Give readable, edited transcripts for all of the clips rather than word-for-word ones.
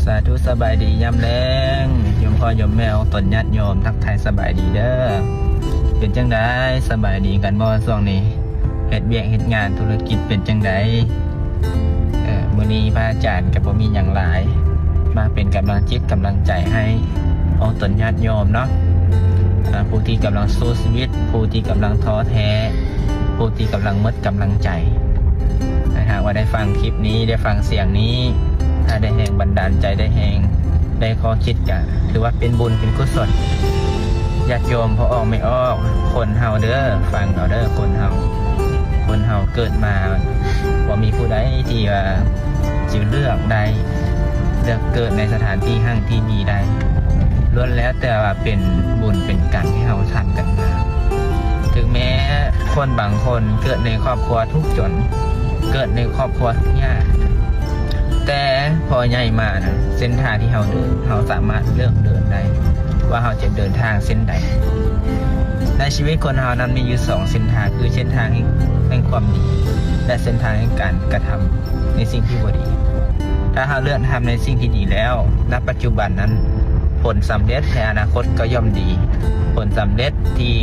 สาธุสบายดียามแรงยมพ่อยมแมวตนญาติโยมทักทายสบายดีเด้อเป็นจังไดสบายดีกันบ่ช่วงนี้เฮ็ดเวียกเฮ็ดงานธุรกิจเป็นจังไดมื้อนี้พระอาจารย์ก็บ่มีหยังหลายมาเป็นกำลังจิตกำลังใจให้ของตนญาติโยมเนาะผู้ที่กำลังสู้ชีวิตผู้ที่กำลังท้อแท้ผู้ที่กำลังหมดกำลังใจหากว่าได้ฟังคลิปนี้ได้ฟังเสียงนี้ถ้าได้แห่งบันดาลใจได้แห่งได้ข้อคิดกันถือว่าเป็นบุญเป็นกุศลญาติโยมพอออกไม่ออกคนเฮาเด้อฟังเอาเด้อคนเฮาเกิดมาว่ามีผู้ใดที่ว่าจิเลือกได้เลือกเกิดในสถานที่หั่งที่ดีได้ล้วนแล้วแต่ว่าเป็นบุญเป็นกรรมที่เฮาทำกันมาถึงแม้คนบางคนเกิดในครอบครัวทุกข์จนเกิดในครอบครัวทุกข์ยากแต่พอใหญ่มานะเส้นทางที่เราเดินเราสามารถเลือกเดินได้ว่าเราจะเดินทางเส้นใดในชีวิตคนเรานั้นมีอยู่2เส้นทางคือเส้นทางแห่งความดีและเส้นทางแห่งการกระทำในสิ่งที่บ่ดีถ้าเราเลือกทำในสิ่งที่ดีแล้วณปัจจุบันนั้นผลสำเร็จในอนาคตก็ย่อมดีผลสำเร็จที่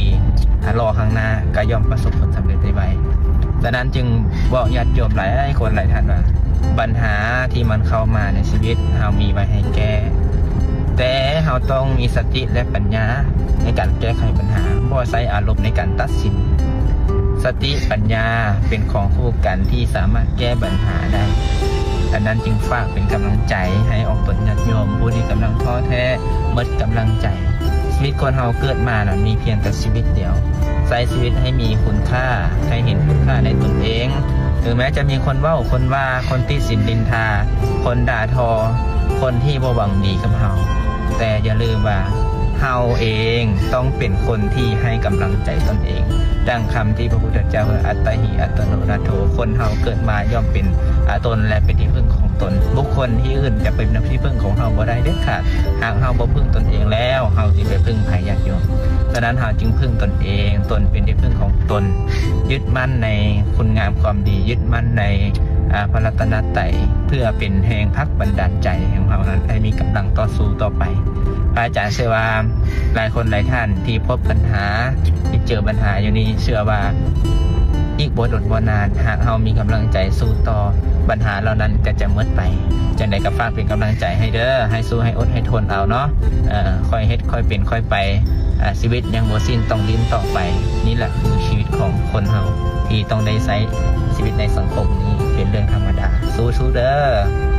รอข้างหน้าก็ย่อมประสบผลสำเร็จได้ไวดังนั้นจึงบอกญาติโยมหลายคนหลายท่านว่าปัญหาที่มันเข้ามาในชีวิตเรามีไว้ให้แก้แต่เราต้องมีสติและปัญญาในการแก้ไขปัญหาบ่ใช้อารมณ์ในการตัดสินสติปัญญาเป็นของคู่กันที่สามารถแก้ปัญหาได้ดังนั้นจึงฝากเป็นกำลังใจให้ออกตนญาติโยมผู้ที่กำลังท้อแท้หมดกำลังใจชีวิตคนเราเกิดมาน่ะมีเพียงแต่ชีวิตเดียวใช้ชีวิตให้มีคุณค่าให้เห็นคุณค่าในตนเองถึงแม้จะมีคนเว้าคนว่าคนติสินดินทาคนด่าทอคนที่บ่หวังดีกับเราแต่อย่าลืมว่าเราเองต้องเป็นคนที่ให้กำลังใจตนเองดังคำที่พระพุทธเจ้าว่าอัตตหิอัตโนนาโถคนเราเกิดมาย่อมเป็นตนและเป็นที่พึ่งของตนบุคคลที่อื่นจะเป็นที่พึ่งของเราบ่ได้เด็ดขาดหากเราบ่พึ่งตนเองแล้วเราจะไปพึ่งภัยญาติโยมดังนั้นเราจึงพึ่งตนเองตนเป็นที่พึ่งของตนยึดมั่นในคุณงามความดียึดมั่นในพระรัตนตรัยเพื่อเป็นแห่งพักบันดาลใจของเรานั้นให้มีกำลังต่อสู้ต่อไปพระอาจารย์เชื่อว่าหลายคนหลายท่านที่พบปัญหาที่เจอปัญหาอยู่นี้เชื่อว่าอีกบ่ดบ่นานหากเรามีกำลังใจสู้ต่อปัญหาเหล่านั้นก็จะหมดไปจังใดก็ฝากเป็นกำลังใจให้เด้อให้สู้ให้อดให้ทนเอาเนาะค่อยเฮ็ดค่อยเป็นค่อยไปชีวิตยังบ่สิ้นต้องดิ้นต่อไปนี่แหละคือชีวิตของคนเราที่ต้องได้ใช้ชีวิตในสังคมนี้เป็นเรื่องธรรมดาสู้ๆเด้อ